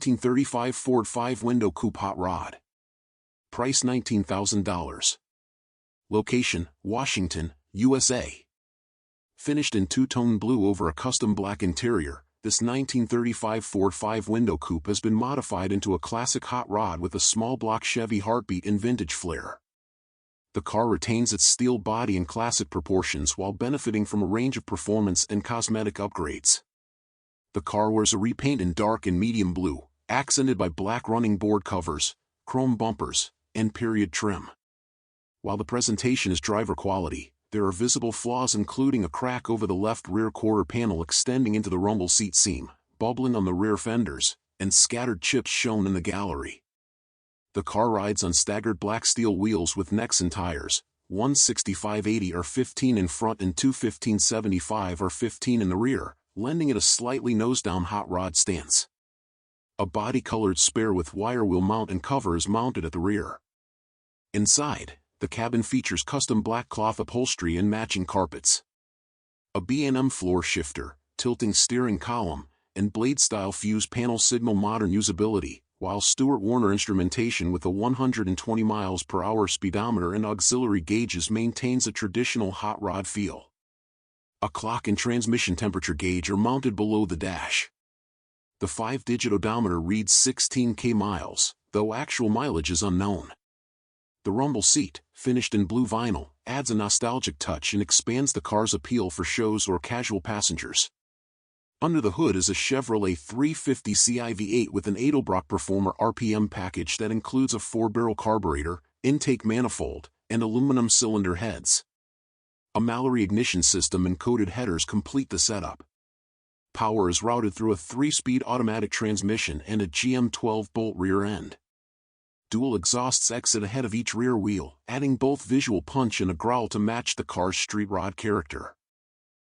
1935 Ford 5-window coupe hot rod. Price $19,000. Location, Washington, USA. Finished in two-tone blue over a custom black interior, this 1935 Ford 5-window coupe has been modified into a classic hot rod with a small block Chevy heartbeat and vintage flair. The car retains its steel body and classic proportions while benefiting from a range of performance and cosmetic upgrades. The car wears a repaint in dark and medium blue, accented by black running board covers, chrome bumpers, and period trim. While the presentation is driver quality, there are visible flaws including a crack over the left rear quarter panel extending into the rumble seat seam, bubbling on the rear fenders, and scattered chips shown in the gallery. The car rides on staggered black steel wheels with Nexen tires, 165/80 or 15 in front and 215/75 or 15 in the rear, lending it a slightly nose-down hot rod stance. A body-colored spare with wire wheel mount and cover is mounted at the rear. Inside, the cabin features custom black cloth upholstery and matching carpets. A B&M floor shifter, tilting steering column, and blade-style fuse panel signal modern usability, while Stewart Warner instrumentation with a 120 miles per hour speedometer and auxiliary gauges maintains a traditional hot rod feel. A clock and transmission temperature gauge are mounted below the dash. The 5-digit odometer reads 16,000 miles, though actual mileage is unknown. The rumble seat, finished in blue vinyl, adds a nostalgic touch and expands the car's appeal for shows or casual passengers. Under the hood is a Chevrolet 350 CI-V8 with an Edelbrock Performer RPM package that includes a 4-barrel carburetor, intake manifold, and aluminum cylinder heads. A Mallory ignition system and coated headers complete the setup. Power is routed through a 3-speed automatic transmission and a GM 12-bolt rear end. Dual exhausts exit ahead of each rear wheel, adding both visual punch and a growl to match the car's street rod character.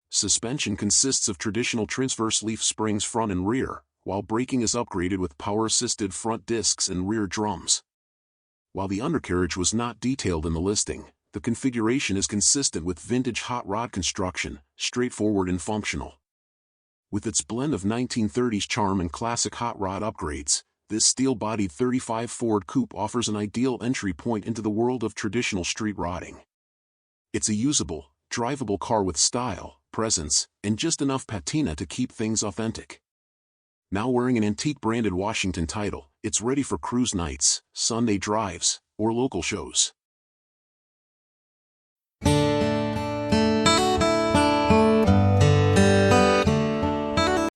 Suspension consists of traditional transverse leaf springs front and rear, while braking is upgraded with power-assisted front discs and rear drums. While the undercarriage was not detailed in the listing, the configuration is consistent with vintage hot rod construction, straightforward and functional. With its blend of 1930s charm and classic hot rod upgrades, this steel-bodied 35 Ford coupe offers an ideal entry point into the world of traditional street rodding. It's a usable, drivable car with style, presence, and just enough patina to keep things authentic. Now wearing an antique-branded Washington title, it's ready for cruise nights, Sunday drives, or local shows.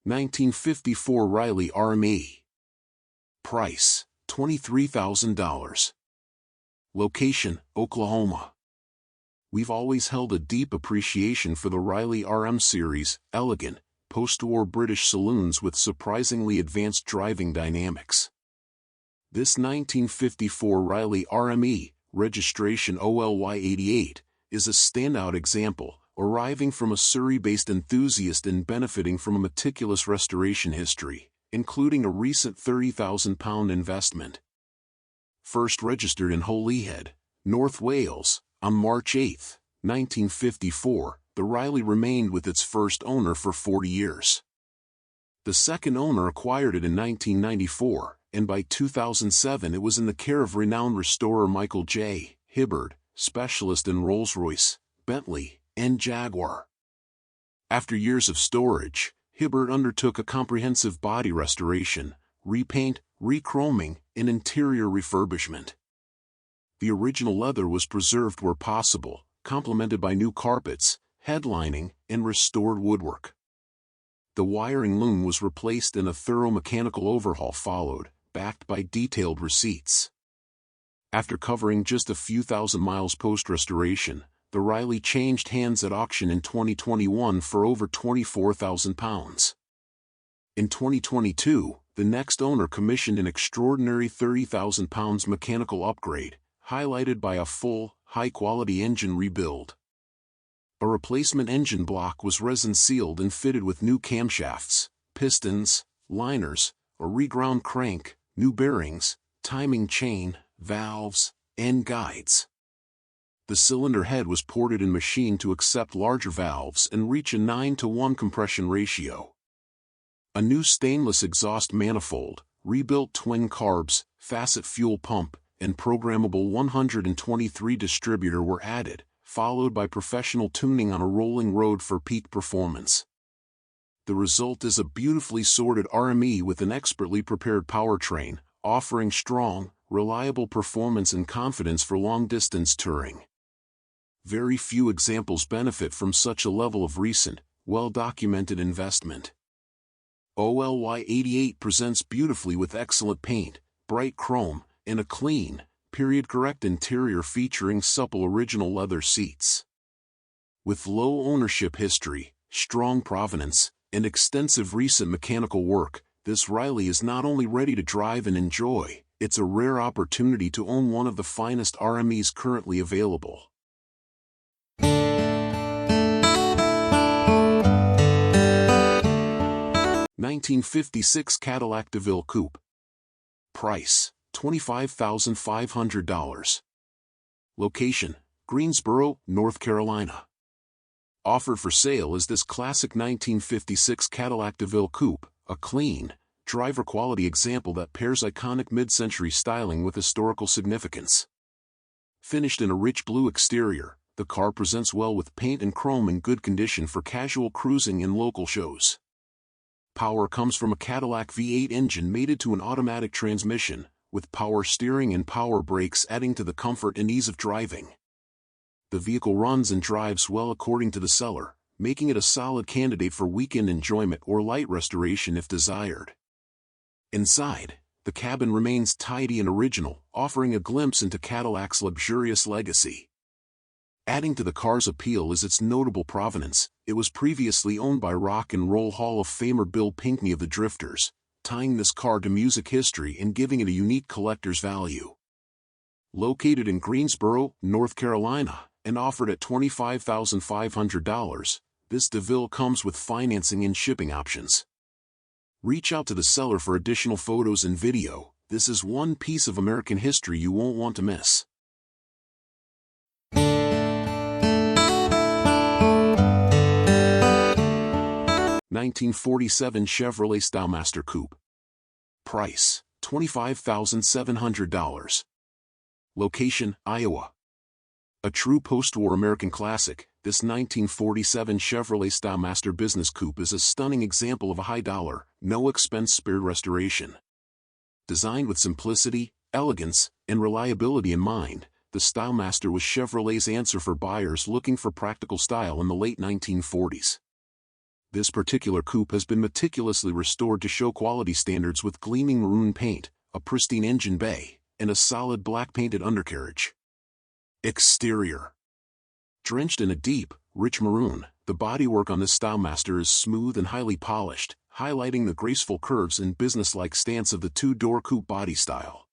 (1954) Riley RME. Price, $23,000. Location, Oklahoma. We've always held a deep appreciation for the Riley RM series, elegant, post-war British saloons with surprisingly advanced driving dynamics. This 1954 Riley RME, registration OLY88, is a standout example, arriving from a Surrey-based enthusiast and benefiting from a meticulous restoration history, including a recent £30,000 investment. First registered in Holyhead, North Wales, on March 8, 1954, the Riley remained with its first owner for 40 years. The second owner acquired it in 1994, and by 2007 it was in the care of renowned restorer Michael J. Hibbard, specialist in Rolls-Royce, Bentley, and Jaguar. After years of storage, Hibbard undertook a comprehensive body restoration, repaint, rechroming, and interior refurbishment. The original leather was preserved where possible, complemented by new carpets, headlining, and restored woodwork. The wiring loom was replaced and a thorough mechanical overhaul followed, backed by detailed receipts. After covering just a few thousand miles post-restoration, the Riley changed hands at auction in 2021 for over £24,000. In 2022, the next owner commissioned an extraordinary £30,000 mechanical upgrade, highlighted by a full, high-quality engine rebuild. A replacement engine block was resin-sealed and fitted with new camshafts, pistons, liners, a reground crank, new bearings, timing chain, valves, and guides. The cylinder head was ported and machined to accept larger valves and reach a 9:1 compression ratio. A new stainless exhaust manifold, rebuilt twin carbs, facet fuel pump, and programmable 123 distributor were added, followed by professional tuning on a rolling road for peak performance. The result is a beautifully sorted RME with an expertly prepared powertrain, offering strong, reliable performance and confidence for long-distance touring. Very few examples benefit from such a level of recent, well-documented investment. OLY 88 presents beautifully with excellent paint, bright chrome, and a clean, period-correct interior featuring supple original leather seats. With low ownership history, strong provenance, and extensive recent mechanical work, this Riley is not only ready to drive and enjoy, it's a rare opportunity to own one of the finest RMEs currently available. 1956 Cadillac DeVille Coupe. Price, $25,500. Location, Greensboro, North Carolina. Offered for sale is this classic 1956 Cadillac DeVille Coupe, a clean, driver-quality example that pairs iconic mid-century styling with historical significance. Finished in a rich blue exterior, the car presents well with paint and chrome in good condition for casual cruising and local shows. Power comes from a Cadillac V8 engine mated to an automatic transmission, with power steering and power brakes adding to the comfort and ease of driving. The vehicle runs and drives well according to the seller, making it a solid candidate for weekend enjoyment or light restoration if desired. Inside, the cabin remains tidy and original, offering a glimpse into Cadillac's luxurious legacy. Adding to the car's appeal is its notable provenance. It was previously owned by Rock and Roll Hall of Famer Bill Pinkney of the Drifters, tying this car to music history and giving it a unique collector's value. Located in Greensboro, North Carolina, and offered at $25,500, this DeVille comes with financing and shipping options. Reach out to the seller for additional photos and video. This is one piece of American history you won't want to miss. 1947 Chevrolet Stylemaster Coupe. Price, $25,700. Location, Iowa. A true post-war American classic, this 1947 Chevrolet Stylemaster Business Coupe is a stunning example of a high-dollar, no-expense-spared restoration. Designed with simplicity, elegance, and reliability in mind, the Stylemaster was Chevrolet's answer for buyers looking for practical style in the late 1940s. This particular coupe has been meticulously restored to show quality standards with gleaming maroon paint, a pristine engine bay, and a solid black painted undercarriage. Exterior. Drenched in a deep, rich maroon, the bodywork on this Stylemaster is smooth and highly polished, highlighting the graceful curves and businesslike stance of the two-door coupe body style.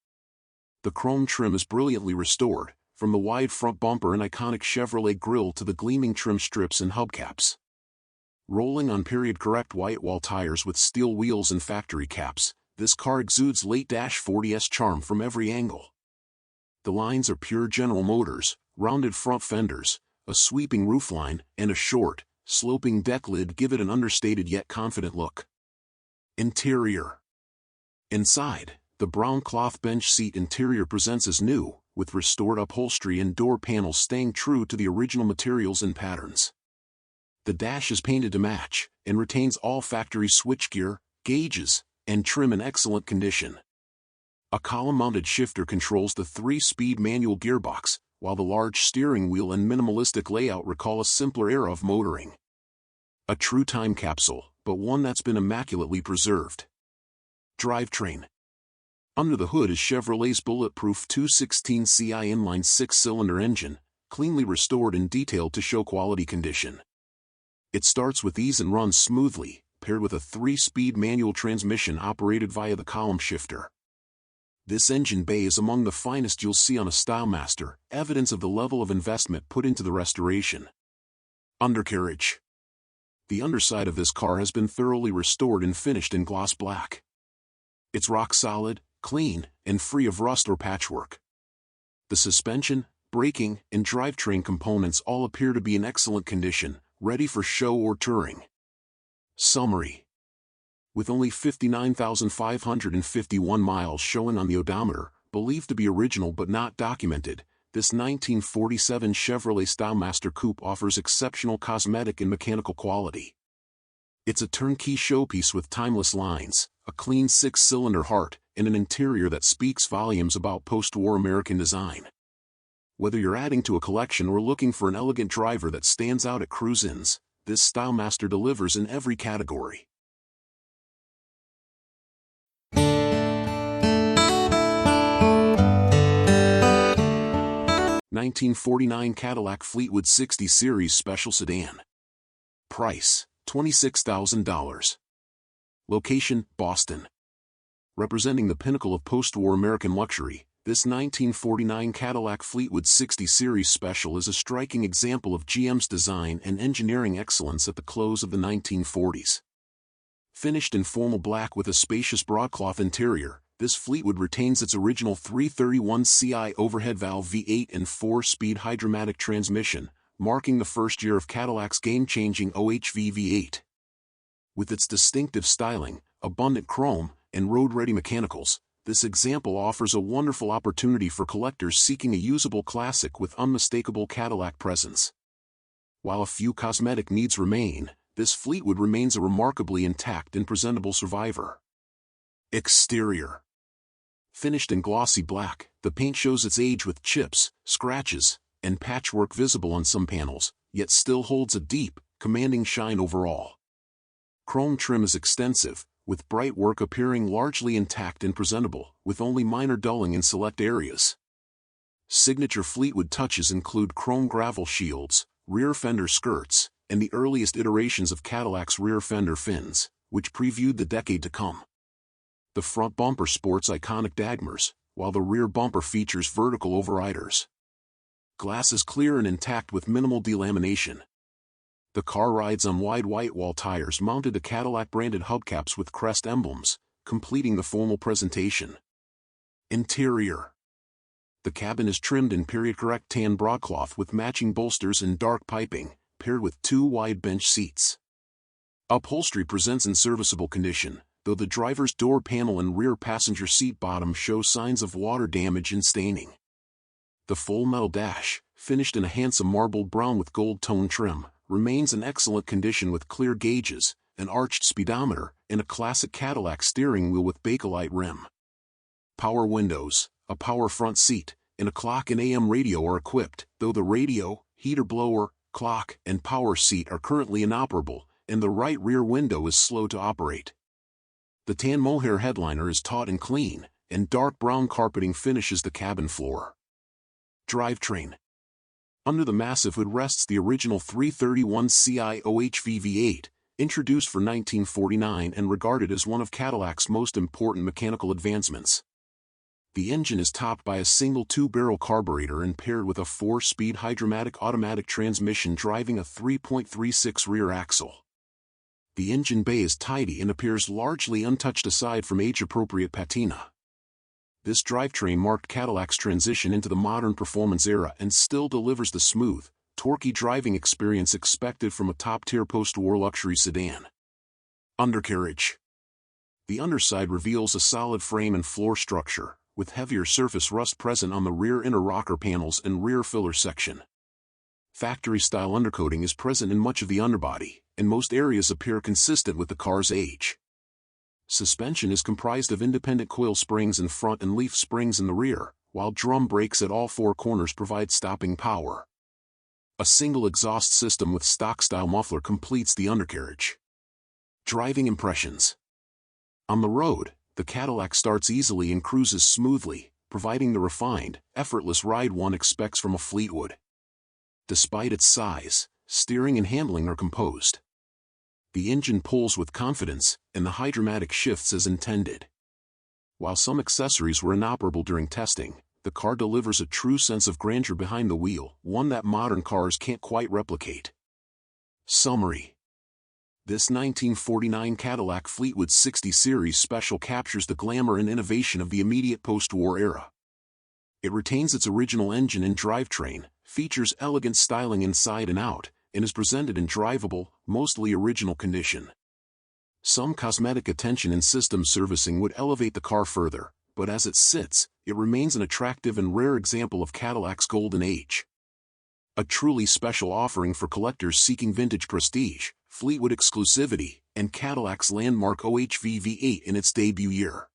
The chrome trim is brilliantly restored, from the wide front bumper and iconic Chevrolet grille to the gleaming trim strips and hubcaps. Rolling on period-correct white wall tires with steel wheels and factory caps, this car exudes late 40s charm from every angle. The lines are pure General Motors, rounded front fenders, a sweeping roofline, and a short, sloping deck lid give it an understated yet confident look. Interior. Inside, the brown cloth bench seat interior presents as new, with restored upholstery and door panels staying true to the original materials and patterns. The dash is painted to match, and retains all factory switchgear, gauges, and trim in excellent condition. A column-mounted shifter controls the 3-speed manual gearbox, while the large steering wheel and minimalistic layout recall a simpler era of motoring. A true time capsule, but one that's been immaculately preserved. Drivetrain. Under the hood is Chevrolet's bulletproof 216 CI inline 6-cylinder engine, cleanly restored and detailed to show quality condition. It starts with ease and runs smoothly, paired with a 3-speed manual transmission operated via the column shifter. This engine bay is among the finest you'll see on a Stylemaster, evidence of the level of investment put into the restoration. Undercarriage. The underside of this car has been thoroughly restored and finished in gloss black. It's rock solid, clean, and free of rust or patchwork. The suspension, braking, and drivetrain components all appear to be in excellent condition, ready for show or touring. Summary. With only 59,551 miles showing on the odometer, believed to be original but not documented, this 1947 Chevrolet Stylemaster coupe offers exceptional cosmetic and mechanical quality. It's a turnkey showpiece with timeless lines, a clean six-cylinder heart, and an interior that speaks volumes about post-war American design. Whether you're adding to a collection or looking for an elegant driver that stands out at cruise-ins, this Stylemaster delivers in every category. 1949 Cadillac Fleetwood 60 Series Special Sedan. Price, $26,000. Location, Boston. Representing the pinnacle of post-war American luxury, this 1949 Cadillac Fleetwood 60 Series Special is a striking example of GM's design and engineering excellence at the close of the 1940s. Finished in formal black with a spacious broadcloth interior, this Fleetwood retains its original 331 CI overhead valve V8 and 4-speed hydromatic transmission, marking the first year of Cadillac's game-changing OHV V8. With its distinctive styling, abundant chrome, and road-ready mechanicals, this example offers a wonderful opportunity for collectors seeking a usable classic with unmistakable Cadillac presence. While a few cosmetic needs remain, this Fleetwood remains a remarkably intact and presentable survivor. Exterior. Finished in glossy black, the paint shows its age with chips, scratches, and patchwork visible on some panels, yet still holds a deep, commanding shine overall. Chrome trim is extensive, with bright work appearing largely intact and presentable, with only minor dulling in select areas. Signature Fleetwood touches include chrome gravel shields, rear fender skirts, and the earliest iterations of Cadillac's rear fender fins, which previewed the decade to come. The front bumper sports iconic dagmars, while the rear bumper features vertical overriders. Glass is clear and intact with minimal delamination. The car rides on wide white-wall tires mounted to Cadillac-branded hubcaps with crest emblems, completing the formal presentation. Interior. The cabin is trimmed in period-correct tan broadcloth with matching bolsters and dark piping, paired with 2 wide bench seats. Upholstery presents in serviceable condition, though the driver's door panel and rear passenger seat bottom show signs of water damage and staining. The full metal dash, finished in a handsome marbled brown with gold tone trim, remains in excellent condition with clear gauges, an arched speedometer, and a classic Cadillac steering wheel with Bakelite rim. Power windows, a power front seat, and a clock and AM radio are equipped, though the radio, heater blower, clock, and power seat are currently inoperable, and the right rear window is slow to operate. The tan mohair headliner is taut and clean, and dark brown carpeting finishes the cabin floor. Drivetrain. Under the massive hood rests the original 331 CI OHV V8, introduced for 1949 and regarded as one of Cadillac's most important mechanical advancements. The engine is topped by a single 2-barrel carburetor and paired with a 4-speed hydromatic automatic transmission driving a 3.36 rear axle. The engine bay is tidy and appears largely untouched aside from age-appropriate patina. This drivetrain marked Cadillac's transition into the modern performance era and still delivers the smooth, torquey driving experience expected from a top-tier post-war luxury sedan. Undercarriage. The underside reveals a solid frame and floor structure, with heavier surface rust present on the rear inner rocker panels and rear filler section. Factory-style undercoating is present in much of the underbody, and most areas appear consistent with the car's age. Suspension is comprised of independent coil springs in front and leaf springs in the rear, while drum brakes at all 4 corners provide stopping power. A single exhaust system with stock-style muffler completes the undercarriage. Driving impressions. On the road, the Cadillac starts easily and cruises smoothly, providing the refined, effortless ride one expects from a Fleetwood. Despite its size, steering and handling are composed. The engine pulls with confidence, and the hydromatic shifts as intended. While some accessories were inoperable during testing, the car delivers a true sense of grandeur behind the wheel, one that modern cars can't quite replicate. Summary. This 1949 Cadillac Fleetwood 60 Series Special captures the glamour and innovation of the immediate post-war era. It retains its original engine and drivetrain, features elegant styling inside and out, and is presented in drivable, mostly original condition. Some cosmetic attention and system servicing would elevate the car further, but as it sits, it remains an attractive and rare example of Cadillac's golden age. A truly special offering for collectors seeking vintage prestige, Fleetwood exclusivity, and Cadillac's landmark OHV V8 in its debut year.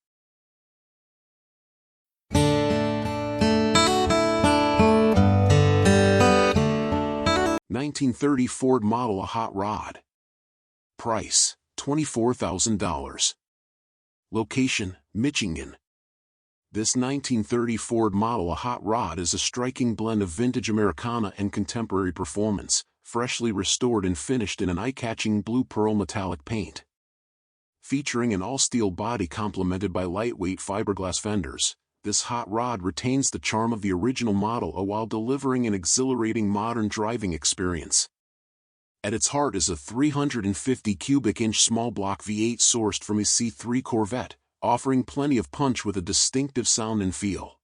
1930 Ford model, a hot rod. Price, $24,000. Location, Michigan. This 1930 Ford model, a hot rod, is a striking blend of vintage Americana and contemporary performance, freshly restored and finished in an eye-catching blue pearl metallic paint. Featuring an all-steel body complemented by lightweight fiberglass fenders, this hot rod retains the charm of the original model while delivering an exhilarating modern driving experience. At its heart is a 350 cubic inch small block V8 sourced from a C3 Corvette, offering plenty of punch with a distinctive sound and feel.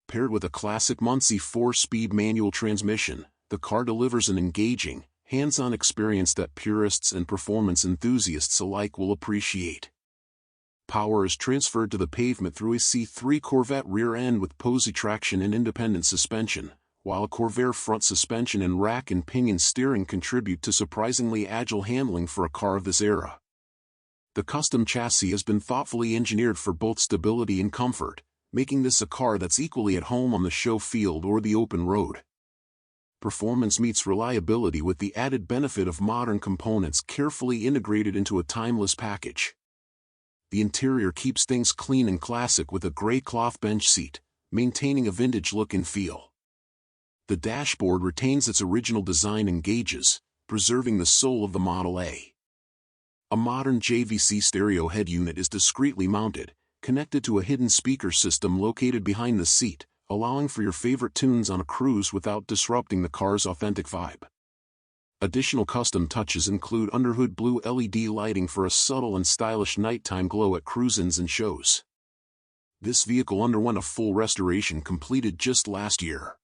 Paired with a classic muslce 4-speed manual transmission, the car delivers an engaging, hands-on experience that purists and performance enthusiasts alike will appreciate. Power is transferred to the pavement through a C3 Corvette rear end with posi traction and independent suspension, while a Corvair front suspension and rack and pinion steering contribute to surprisingly agile handling for a car of this era. The custom chassis has been thoughtfully engineered for both stability and comfort, making this a car that's equally at home on the show field or the open road. Performance meets reliability with the added benefit of modern components carefully integrated into a timeless package. The interior keeps things clean and classic with a gray cloth bench seat, maintaining a vintage look and feel. The dashboard retains its original design and gauges, preserving the soul of the Model A. A modern JVC stereo head unit is discreetly mounted, connected to a hidden speaker system located behind the seat, allowing for your favorite tunes on a cruise without disrupting the car's authentic vibe. Additional custom touches include underhood blue LED lighting for a subtle and stylish nighttime glow at cruise-ins and shows. This vehicle underwent a full restoration completed just last year.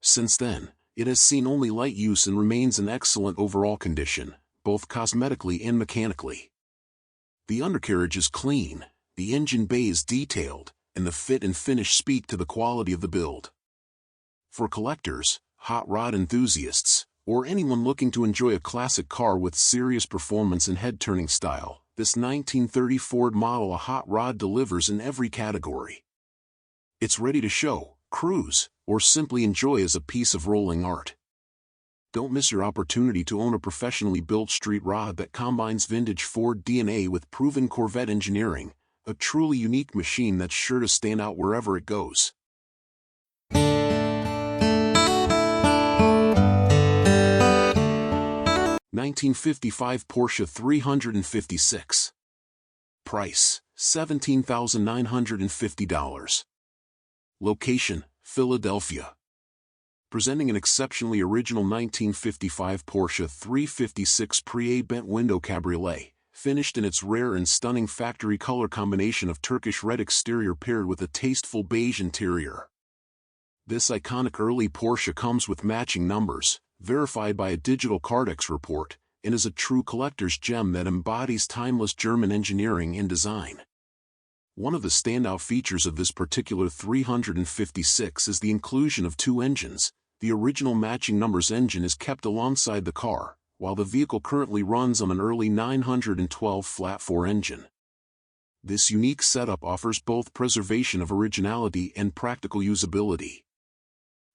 Since then, it has seen only light use and remains in excellent overall condition, both cosmetically and mechanically. The undercarriage is clean, the engine bay is detailed, and the fit and finish speak to the quality of the build. For collectors, hot rod enthusiasts, or anyone looking to enjoy a classic car with serious performance and head-turning style, this 1930 Ford model, a hot rod, delivers in every category. It's ready to show, cruise, or simply enjoy as a piece of rolling art. Don't miss your opportunity to own a professionally built street rod that combines vintage Ford DNA with proven Corvette engineering, a truly unique machine that's sure to stand out wherever it goes. 1955 Porsche 356. Price, $17,950. Location, Philadelphia. Presenting an exceptionally original 1955 Porsche 356 Pre-A bent window cabriolet, finished in its rare and stunning factory color combination of Turkish red exterior paired with a tasteful beige interior. This iconic early Porsche comes with matching numbers, verified by a digital Cardex report, and is a true collector's gem that embodies timeless German engineering and design. One of the standout features of this particular 356 is the inclusion of two engines. The original matching numbers engine is kept alongside the car, while the vehicle currently runs on an early 912 flat-4 engine. This unique setup offers both preservation of originality and practical usability.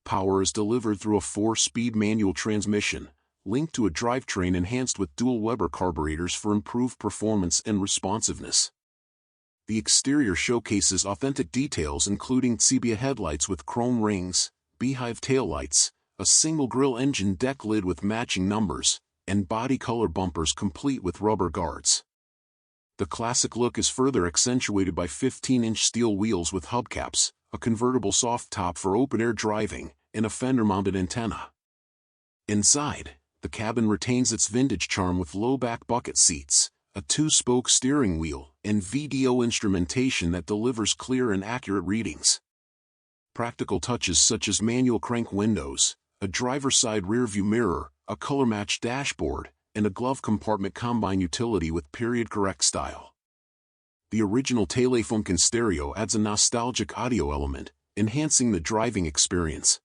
Power is delivered through a 4-speed manual transmission, linked to a drivetrain enhanced with dual Weber carburetors for improved performance and responsiveness. The exterior showcases authentic details including sepia headlights with chrome rings, beehive taillights, a single grille engine deck lid with matching numbers, and body color bumpers complete with rubber guards. The classic look is further accentuated by 15-inch steel wheels with hubcaps, a convertible soft top for open-air driving, and a fender-mounted antenna. Inside, the cabin retains its vintage charm with low-back bucket seats, a 2-spoke steering wheel, and VDO instrumentation that delivers clear and accurate readings. Practical touches such as manual crank windows, a driver's side rear-view mirror, a color-matched dashboard, and a glove compartment combine utility with period-correct style. The original Telefunken stereo adds a nostalgic audio element, enhancing the driving experience.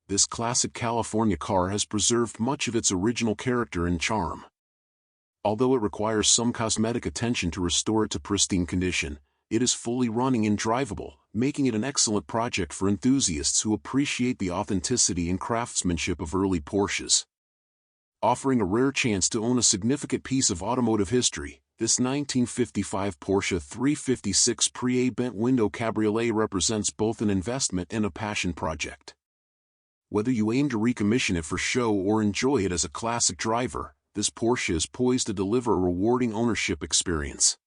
This classic California car has preserved much of its original character and charm. Although it requires some cosmetic attention to restore it to pristine condition, it is fully running and drivable, making it an excellent project for enthusiasts who appreciate the authenticity and craftsmanship of early Porsches. Offering a rare chance to own a significant piece of automotive history, this 1955 Porsche 356 Pre-A bent window cabriolet represents both an investment and a passion project. Whether you aim to recommission it for show or enjoy it as a classic driver, this Porsche is poised to deliver a rewarding ownership experience.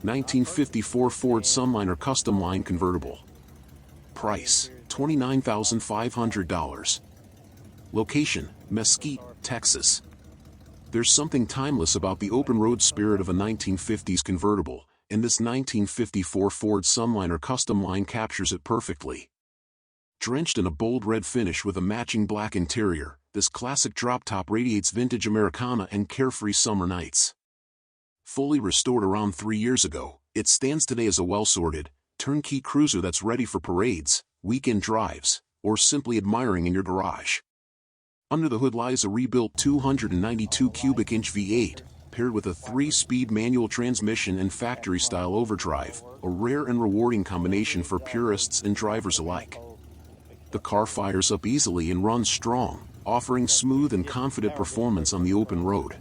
1954 Ford Sunliner Custom Line Convertible. Price, $29,500. Location, Mesquite, Texas. There's something timeless about the open-road spirit of a 1950s convertible, and this 1954 Ford Sunliner Custom Line captures it perfectly. Drenched in a bold red finish with a matching black interior, this classic drop-top radiates vintage Americana and carefree summer nights. Fully restored around 3 years ago, it stands today as a well-sorted, turnkey cruiser that's ready for parades, weekend drives, or simply admiring in your garage. Under the hood lies a rebuilt 292 cubic inch V8, paired with a 3-speed manual transmission and factory-style overdrive, a rare and rewarding combination for purists and drivers alike. The car fires up easily and runs strong, offering smooth and confident performance on the open road.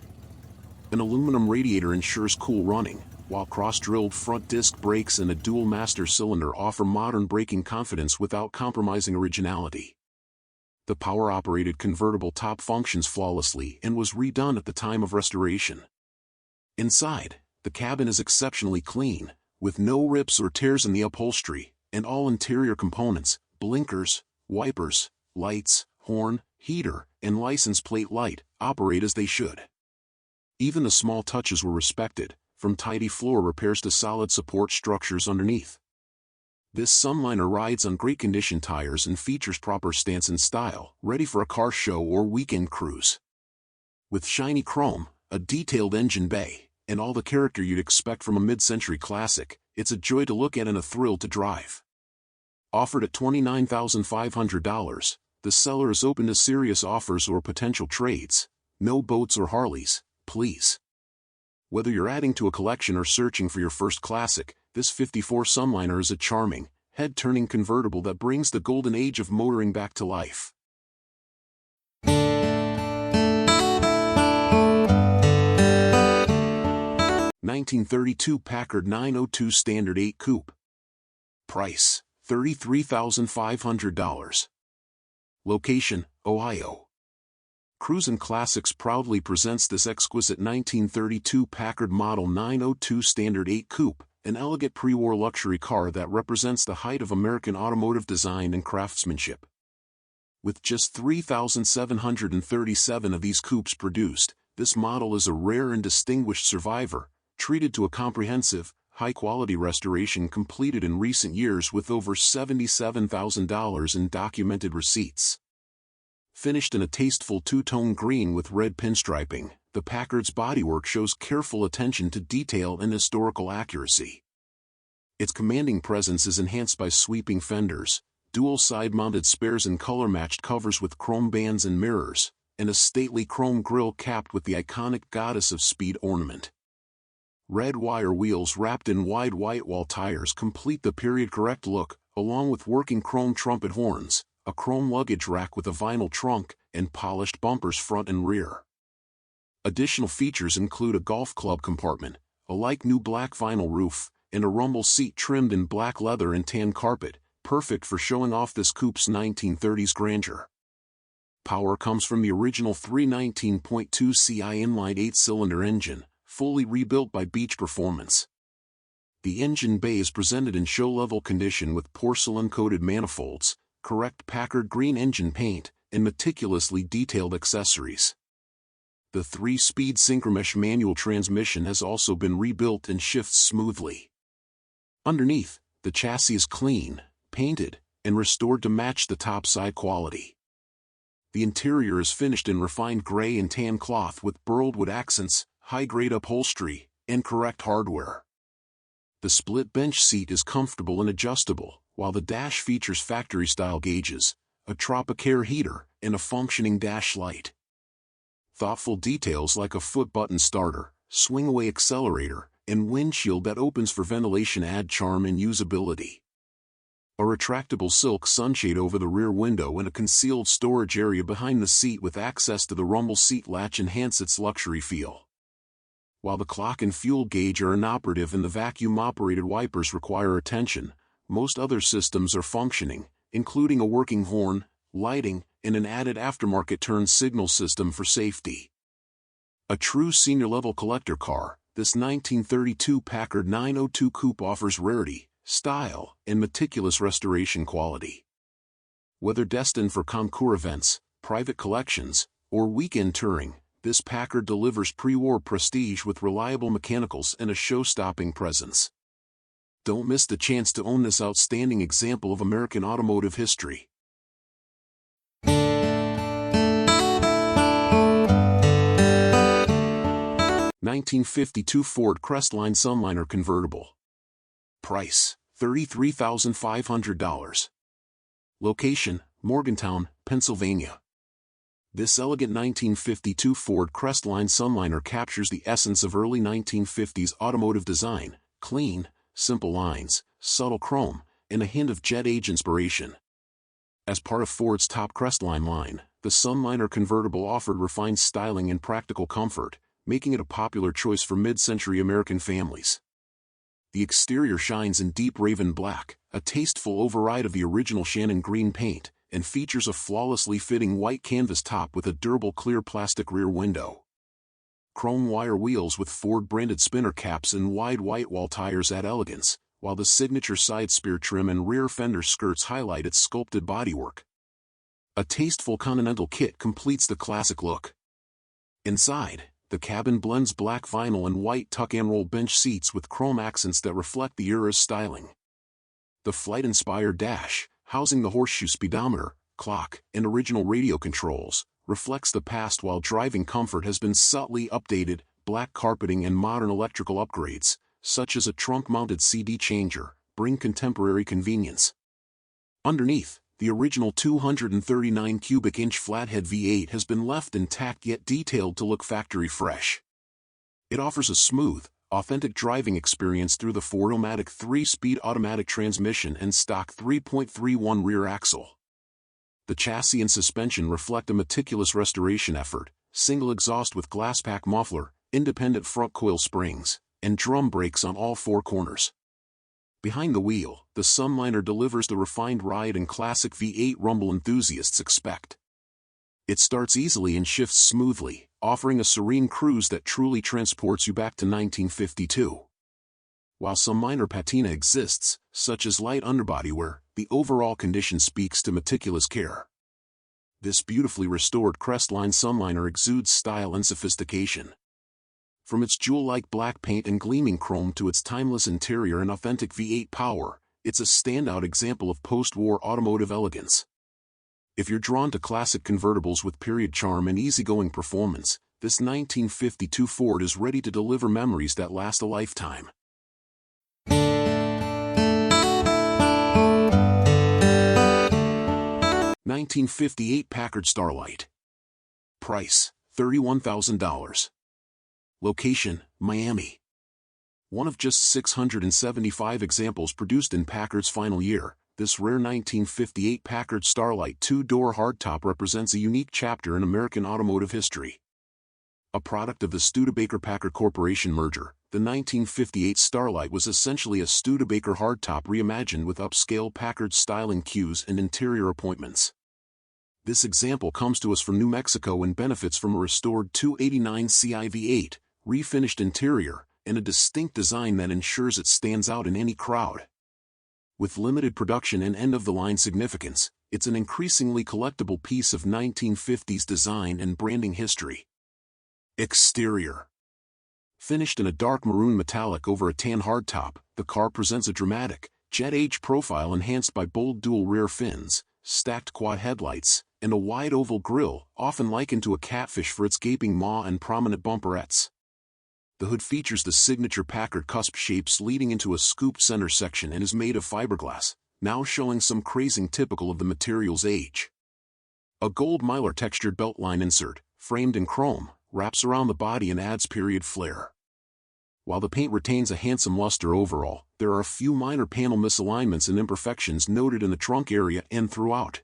An aluminum radiator ensures cool running, while cross-drilled front disc brakes and a dual master cylinder offer modern braking confidence without compromising originality. The power-operated convertible top functions flawlessly and was redone at the time of restoration. Inside, the cabin is exceptionally clean, with no rips or tears in the upholstery, and all interior components, blinkers, wipers, lights, horn, heater, and license plate light, operate as they should. Even the small touches were respected, from tidy floor repairs to solid support structures underneath. This Sunliner rides on great condition tires and features proper stance and style, ready for a car show or weekend cruise. With shiny chrome, a detailed engine bay, and all the character you'd expect from a mid-century classic, it's a joy to look at and a thrill to drive. Offered at $29,500, the seller is open to serious offers or potential trades. No boats or Harleys, please. Whether you're adding to a collection or searching for your first classic, this 54 Sunliner is a charming, head-turning convertible that brings the golden age of motoring back to life. 1932 Packard 902 Standard 8 Coupe. Price, $33,500. Location, Ohio. Cruisin' Classics proudly presents this exquisite 1932 Packard Model 902 Standard 8 Coupe, an elegant pre-war luxury car that represents the height of American automotive design and craftsmanship. With just 3,737 of these coupes produced, this model is a rare and distinguished survivor, treated to a comprehensive, high-quality restoration completed in recent years with over $77,000 in documented receipts. Finished in a tasteful two-tone green with red pinstriping, the Packard's bodywork shows careful attention to detail and historical accuracy. Its commanding presence is enhanced by sweeping fenders, dual side-mounted spares and color-matched covers with chrome bands and mirrors, and a stately chrome grille capped with the iconic Goddess of Speed ornament. Red wire wheels wrapped in wide white wall tires complete the period-correct look, along with working chrome trumpet horns, a chrome luggage rack with a vinyl trunk, and polished bumpers front and rear. Additional features include a golf club compartment, a like-new black vinyl roof, and a rumble seat trimmed in black leather and tan carpet, perfect for showing off this coupe's 1930s grandeur. Power comes from the original 319.2 Ci inline 8-cylinder engine, fully rebuilt by Beach Performance. The engine bay is presented in show-level condition with porcelain-coated manifolds, correct Packard green engine paint, and meticulously detailed accessories. The 3-speed synchromesh manual transmission has also been rebuilt and shifts smoothly. Underneath, the chassis is clean, painted, and restored to match the topside quality. The interior is finished in refined gray and tan cloth with burled wood accents, high-grade upholstery, and correct hardware. The split bench seat is comfortable and adjustable, while the dash features factory-style gauges, a Tropicare heater, and a functioning dash light. Thoughtful details like a foot-button starter, swing-away accelerator, and windshield that opens for ventilation add charm and usability. A retractable silk sunshade over the rear window and a concealed storage area behind the seat with access to the rumble seat latch enhance its luxury feel. While the clock and fuel gauge are inoperative and the vacuum-operated wipers require attention, most other systems are functioning, including a working horn, lighting, and an added aftermarket turn signal system for safety. A true senior-level collector car, this 1932 Packard 902 Coupe offers rarity, style, and meticulous restoration quality. Whether destined for concours events, private collections, or weekend touring, this Packard delivers pre-war prestige with reliable mechanicals and a show-stopping presence. Don't miss the chance to own this outstanding example of American automotive history. 1952 Ford Crestline Sunliner Convertible. Price, $33,500. Location, Morgantown, Pennsylvania. This elegant 1952 Ford Crestline Sunliner captures the essence of early 1950s automotive design: clean, simple lines, subtle chrome, and a hint of jet age inspiration. As part of Ford's top Crestline line, the Sunliner convertible offered refined styling and practical comfort, making it a popular choice for mid-century American families. The exterior shines in deep raven black, a tasteful override of the original Shannon green paint, and features a flawlessly fitting white canvas top with a durable clear plastic rear window. Chrome wire wheels with Ford-branded spinner caps and wide white wall tires add elegance, while the signature side spear trim and rear fender skirts highlight its sculpted bodywork. A tasteful Continental kit completes the classic look. Inside, the cabin blends black vinyl and white tuck-and-roll bench seats with chrome accents that reflect the era's styling. The flight-inspired dash, housing the horseshoe speedometer, clock, and original radio controls, reflects the past while driving comfort has been subtly updated. Black carpeting and modern electrical upgrades, such as a trunk-mounted CD changer, bring contemporary convenience. Underneath, the original 239 cubic inch flathead V8 has been left intact yet detailed to look factory fresh. It offers a smooth, authentic driving experience through the Ford-O-Matic 3-speed automatic transmission and stock 3.31 rear axle. The chassis and suspension reflect a meticulous restoration effort: single exhaust with glass pack muffler, independent front coil springs, and drum brakes on all four corners. Behind the wheel, the Sunliner delivers the refined ride and classic V8 rumble enthusiasts expect. It starts easily and shifts smoothly, offering a serene cruise that truly transports you back to 1952. While some minor patina exists, such as light underbody wear, the overall condition speaks to meticulous care. This beautifully restored Crestline Sunliner exudes style and sophistication. From its jewel-like black paint and gleaming chrome to its timeless interior and authentic V8 power, it's a standout example of post-war automotive elegance. If you're drawn to classic convertibles with period charm and easygoing performance, this 1952 Ford is ready to deliver memories that last a lifetime. 1958 Packard Starlite. Price, $31,000. Location, Miami. One of just 675 examples produced in Packard's final year, this rare 1958 Packard Starlite two-door hardtop represents a unique chapter in American automotive history. A product of the Studebaker-Packard Corporation merger, the 1958 Starlite was essentially a Studebaker hardtop reimagined with upscale Packard styling cues and interior appointments. This example comes to us from New Mexico and benefits from a restored 289 Ci V8, refinished interior, and a distinct design that ensures it stands out in any crowd. With limited production and end-of-the-line significance, it's an increasingly collectible piece of 1950s design and branding history. Exterior. Finished in a dark maroon metallic over a tan hardtop, the car presents a dramatic, jet age profile enhanced by bold dual rear fins, stacked quad headlights, and a wide oval grille, often likened to a catfish for its gaping maw and prominent bumperettes. The hood features the signature Packard cusp shapes leading into a scoop center section and is made of fiberglass, now showing some crazing typical of the material's age. A gold mylar textured beltline insert, framed in chrome, wraps around the body and adds period flair. While the paint retains a handsome luster overall, there are a few minor panel misalignments and imperfections noted in the trunk area and throughout.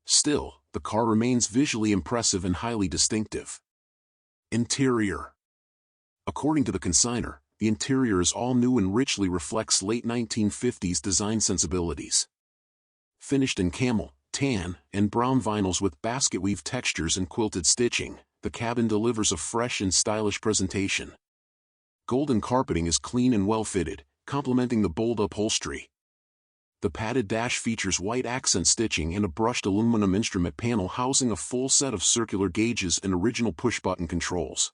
Still, the car remains visually impressive and highly distinctive. Interior. According to the consignor, the interior is all new and richly reflects late 1950s design sensibilities. Finished in camel, tan, and brown vinyls with basket weave textures and quilted stitching, the cabin delivers a fresh and stylish presentation. Golden carpeting is clean and well-fitted, complementing the bold upholstery. The padded dash features white accent stitching and a brushed aluminum instrument panel housing a full set of circular gauges and original push-button controls.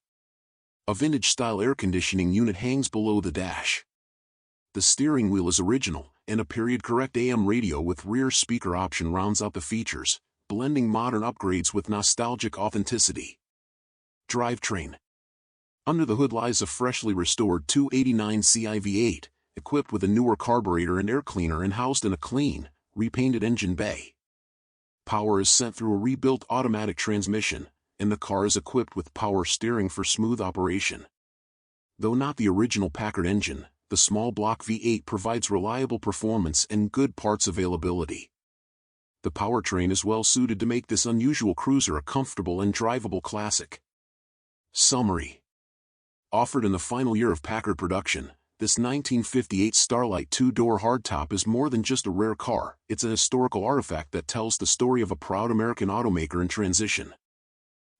A vintage-style air conditioning unit hangs below the dash. The steering wheel is original, and a period-correct AM radio with rear speaker option rounds out the features, blending modern upgrades with nostalgic authenticity. Drivetrain. Under the hood lies a freshly restored 289ci V8, equipped with a newer carburetor and air cleaner and housed in a clean, repainted engine bay. Power is sent through a rebuilt automatic transmission, and the car is equipped with power steering for smooth operation. Though not the original Packard engine, the small block V8 provides reliable performance and good parts availability. The powertrain is well suited to make this unusual cruiser a comfortable and drivable classic. Summary. Offered in the final year of Packard production, this 1958 Starlite two-door hardtop is more than just a rare car, it's a historical artifact that tells the story of a proud American automaker in transition.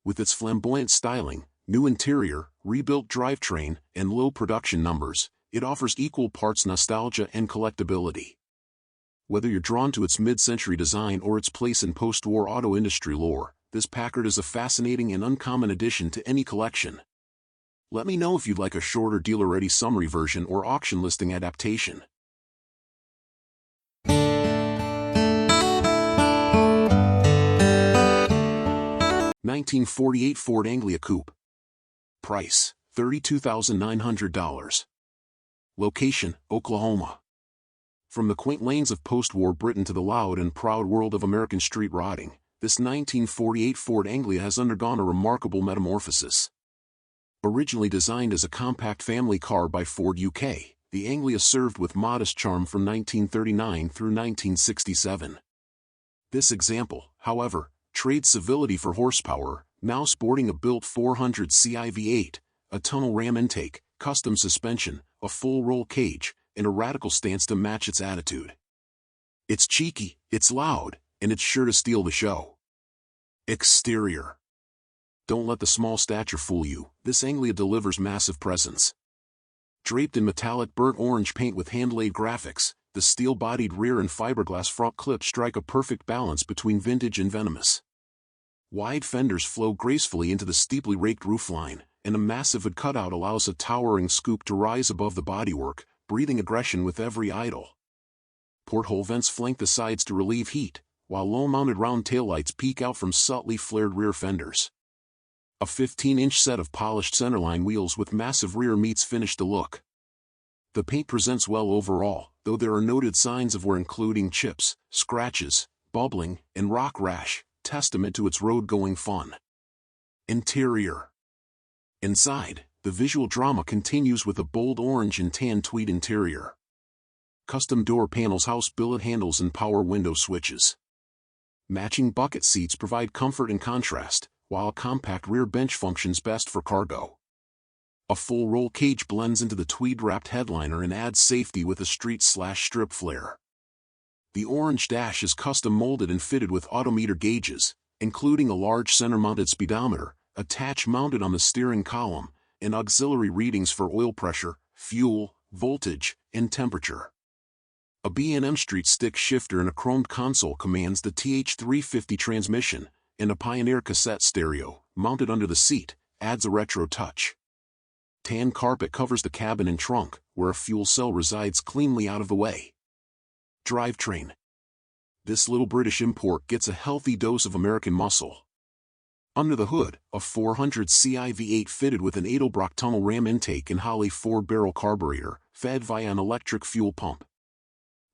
With its flamboyant styling, new interior, rebuilt drivetrain, and low production numbers, it offers equal parts nostalgia and collectability. Whether you're drawn to its mid-century design or its place in post-war auto industry lore, this Packard is a fascinating and uncommon addition to any collection. Let me know if you'd like a shorter dealer-ready summary version or auction listing adaptation. (1948) Ford Anglia Coupe. Price, $32,900. Location, Oklahoma. From the quaint lanes of post-war Britain to the loud and proud world of American street rotting, this 1948 Ford Anglia has undergone a remarkable metamorphosis. Originally designed as a compact family car by Ford UK, the Anglia served with modest charm from 1939 through 1967. This example, however, trades civility for horsepower, now sporting a built 400ci V8, a tunnel ram intake, custom suspension, a full roll cage, and a radical stance to match its attitude. It's cheeky, it's loud, and it's sure to steal the show. Exterior. Don't let the small stature fool you, this Anglia delivers massive presence. Draped in metallic burnt orange paint with hand-laid graphics, the steel-bodied rear and fiberglass front clips strike a perfect balance between vintage and venomous. Wide fenders flow gracefully into the steeply raked roofline, and a massive hood cutout allows a towering scoop to rise above the bodywork, breathing aggression with every idle. Porthole vents flank the sides to relieve heat, while low-mounted round taillights peek out from subtly flared rear fenders. A 15-inch set of polished centerline wheels with massive rear meets finish the look. The paint presents well overall, though there are noted signs of wear including chips, scratches, bubbling, and rock rash, testament to its road-going fun. Interior. Inside, the visual drama continues with a bold orange and tan tweed interior. Custom door panels house billet handles and power window switches. Matching bucket seats provide comfort and contrast, while a compact rear bench functions best for cargo. A full roll cage blends into the tweed-wrapped headliner and adds safety with a street/strip flare. The orange dash is custom molded and fitted with odometer gauges, including a large center-mounted speedometer, attached mounted on the steering column, and auxiliary readings for oil pressure, fuel, voltage, and temperature. A B&M street stick shifter and a chromed console commands the TH350 transmission, and a Pioneer cassette stereo, mounted under the seat, adds a retro touch. Tan carpet covers the cabin and trunk, where a fuel cell resides cleanly out of the way. Drivetrain. This little British import gets a healthy dose of American muscle. Under the hood, a 400ci V8 fitted with an Edelbrock tunnel ram intake and Holley 4-barrel carburetor, fed via an electric fuel pump.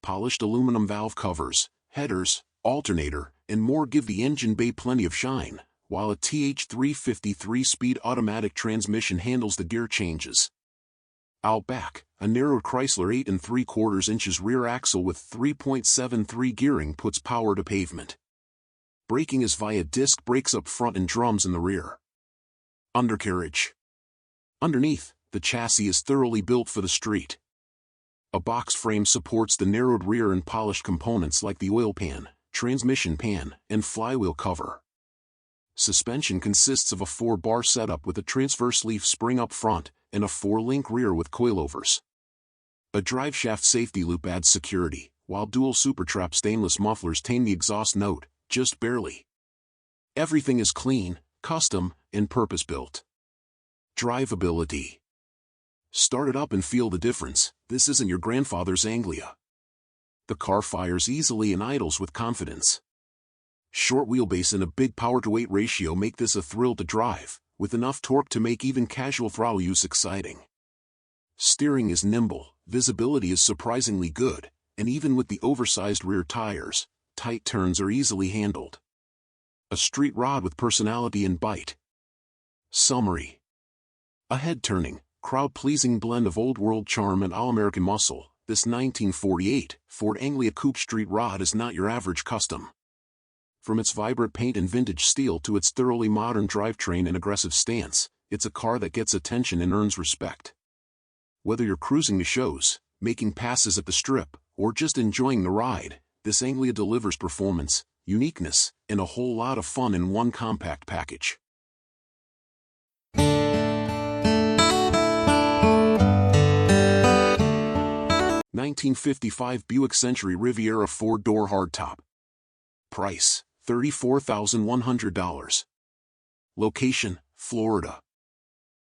Polished aluminum valve covers, headers, alternator, and more give the engine bay plenty of shine, while a TH350 3-speed automatic transmission handles the gear changes. Out back, a narrowed Chrysler 8 3/4 inches rear axle with 3.73 gearing puts power to pavement. Braking is via disc brakes up front and drums in the rear. Undercarriage. Underneath, the chassis is thoroughly built for the street. A box frame supports the narrowed rear and polished components like the oil pan, transmission pan, and flywheel cover. Suspension consists of a 4-bar setup with a transverse leaf spring up front, and a 4-link rear with coilovers. A driveshaft safety loop adds security, while dual supertrap stainless mufflers tame the exhaust note, just barely. Everything is clean, custom, and purpose-built. Drivability. Start it up and feel the difference. This isn't your grandfather's Anglia. The car fires easily and idles with confidence. Short wheelbase and a big power-to-weight ratio make this a thrill to drive, with enough torque to make even casual throttle use exciting. Steering is nimble, visibility is surprisingly good, and even with the oversized rear tires, tight turns are easily handled. A street rod with personality and bite. Summary. A head-turning, crowd-pleasing blend of old-world charm and all-American muscle, this 1948 Ford Anglia Coupe street rod is not your average custom. From its vibrant paint and vintage steel to its thoroughly modern drivetrain and aggressive stance, it's a car that gets attention and earns respect. Whether you're cruising to shows, making passes at the strip, or just enjoying the ride, this Anglia delivers performance, uniqueness, and a whole lot of fun in one compact package. (1955) Buick Century Riviera 4-door hardtop. Price, $34,100. Location, Florida.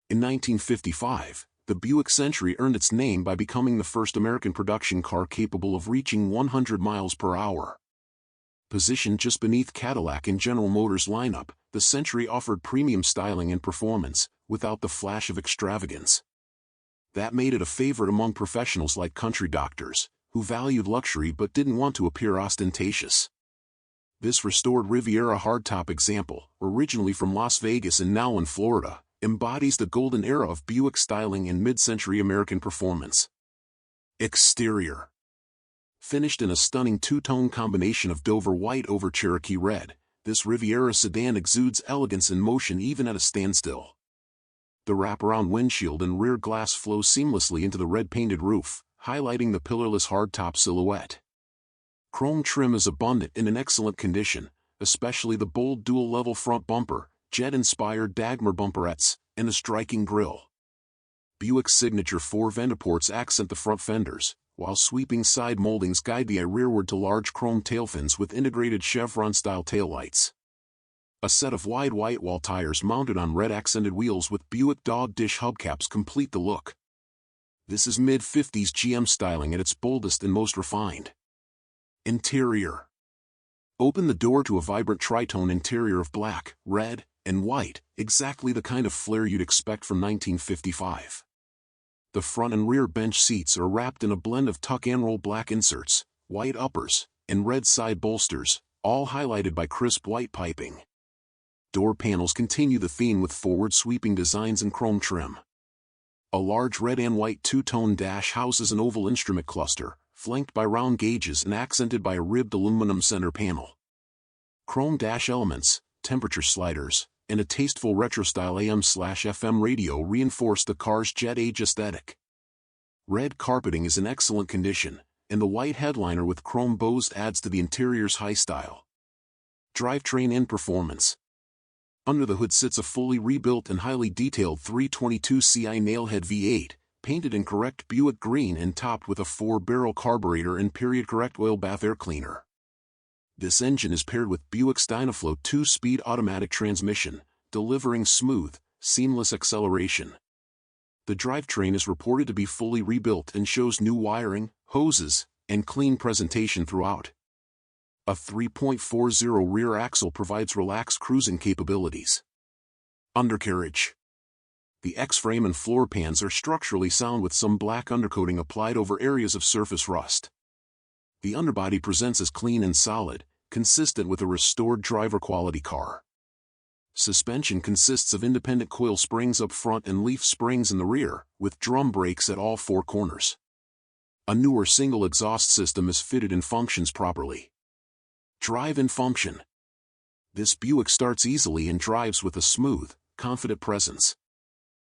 In 1955, the Buick Century earned its name by becoming the first American production car capable of reaching 100 miles per hour. Positioned just beneath Cadillac in General Motors' lineup, the Century offered premium styling and performance, without the flash of extravagance. That made it a favorite among professionals like country doctors, who valued luxury but didn't want to appear ostentatious. This restored Riviera hardtop example, originally from Las Vegas and now in Florida, embodies the golden era of Buick styling and mid-century American performance. Exterior. Finished in a stunning two-tone combination of Dover white over Cherokee red, this Riviera sedan exudes elegance and motion even at a standstill. The wraparound windshield and rear glass flow seamlessly into the red-painted roof, highlighting the pillarless hardtop silhouette. Chrome trim is abundant and in excellent condition, especially the bold dual-level front bumper, jet-inspired Dagmar bumperettes, and the striking grille. Buick's signature 4 Vendaports accent the front fenders, while sweeping side moldings guide the eye rearward to large chrome tailfins with integrated chevron-style taillights. A set of wide white wall tires mounted on red-accented wheels with Buick dog dish hubcaps complete the look. This is mid-50s GM styling at its boldest and most refined. Interior. Open the door to a vibrant tritone interior of black, red, and white, exactly the kind of flair you'd expect from 1955. The front and rear bench seats are wrapped in a blend of tuck-and-roll black inserts, white uppers, and red side bolsters, all highlighted by crisp white piping. Door panels continue the theme with forward-sweeping designs and chrome trim. A large red and white two-tone dash houses an oval instrument cluster, flanked by round gauges and accented by a ribbed aluminum center panel. Chrome dash elements, temperature sliders, and a tasteful retro-style AM/FM radio reinforce the car's jet-age aesthetic. Red carpeting is in excellent condition, and the white headliner with chrome bows adds to the interior's high style. Drivetrain and performance. Under the hood sits a fully rebuilt and highly detailed 322ci nailhead V8, painted in correct Buick green and topped with a 4-barrel carburetor and period-correct oil bath air cleaner. This engine is paired with Buick's Dynaflow 2-speed automatic transmission, delivering smooth, seamless acceleration. The drivetrain is reported to be fully rebuilt and shows new wiring, hoses, and clean presentation throughout. A 3.40 rear axle provides relaxed cruising capabilities. Undercarriage. The X-frame and floor pans are structurally sound with some black undercoating applied over areas of surface rust. The underbody presents as clean and solid, consistent with a restored driver-quality car. Suspension consists of independent coil springs up front and leaf springs in the rear, with drum brakes at all four corners. A newer single exhaust system is fitted and functions properly. Drive and function. This Buick starts easily and drives with a smooth, confident presence.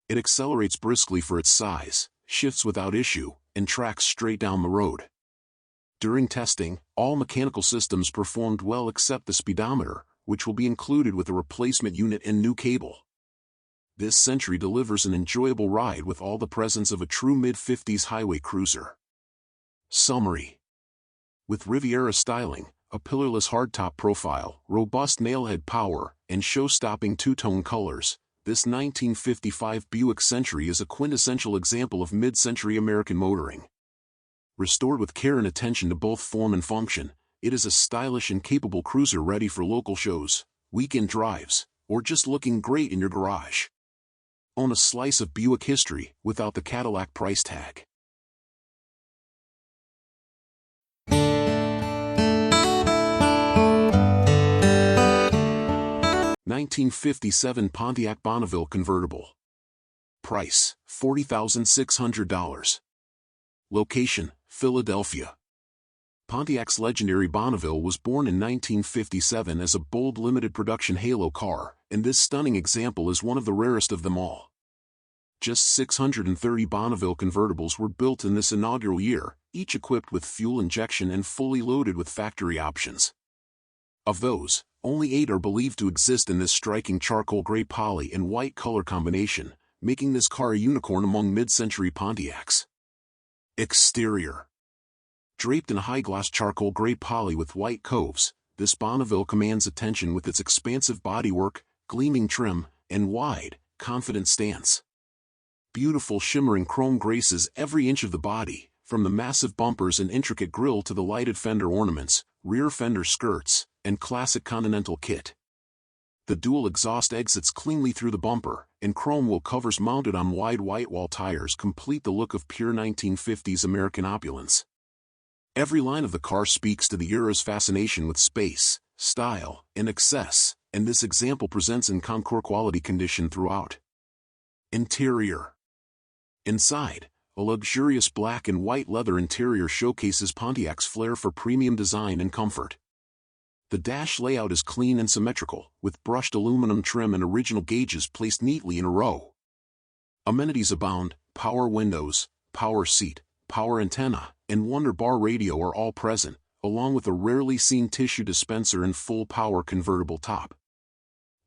It accelerates briskly for its size, shifts without issue, and tracks straight down the road. During testing, all mechanical systems performed well except the speedometer, which will be included with a replacement unit and new cable. This Century delivers an enjoyable ride with all the presence of a true mid-50s highway cruiser. Summary. With Riviera styling, a pillarless hardtop profile, robust nailhead power, and show-stopping two-tone colors, this 1955 Buick Century is a quintessential example of mid-century American motoring. Restored with care and attention to both form and function, it is a stylish and capable cruiser ready for local shows, weekend drives, or just looking great in your garage. Own a slice of Buick history without the Cadillac price tag. (1957) Pontiac Bonneville convertible. Price: $40,600. Location: Philadelphia. Pontiac's legendary Bonneville was born in 1957 as a bold limited production halo car, and this stunning example is one of the rarest of them all. Just 630 Bonneville convertibles were built in this inaugural year, each equipped with fuel injection and fully loaded with factory options. Of those, only 8 are believed to exist in this striking charcoal gray poly and white color combination, making this car a unicorn among mid-century Pontiacs. Exterior. Draped in high-gloss charcoal gray poly with white coves, this Bonneville commands attention with its expansive bodywork, gleaming trim, and wide, confident stance. Beautiful shimmering chrome graces every inch of the body, from the massive bumpers and intricate grille to the lighted fender ornaments, rear fender skirts, and classic Continental kit. The dual exhaust exits cleanly through the bumper, and chrome wheel covers mounted on wide white wall tires complete the look of pure 1950s American opulence. Every line of the car speaks to the era's fascination with space, style, and excess, and this example presents in Concours quality condition throughout. Interior. Inside, a luxurious black and white leather interior showcases Pontiac's flair for premium design and comfort. The dash layout is clean and symmetrical, with brushed aluminum trim and original gauges placed neatly in a row. Amenities abound: power windows, power seat, power antenna, and Wonder Bar radio are all present, along with a rarely seen tissue dispenser and full power convertible top.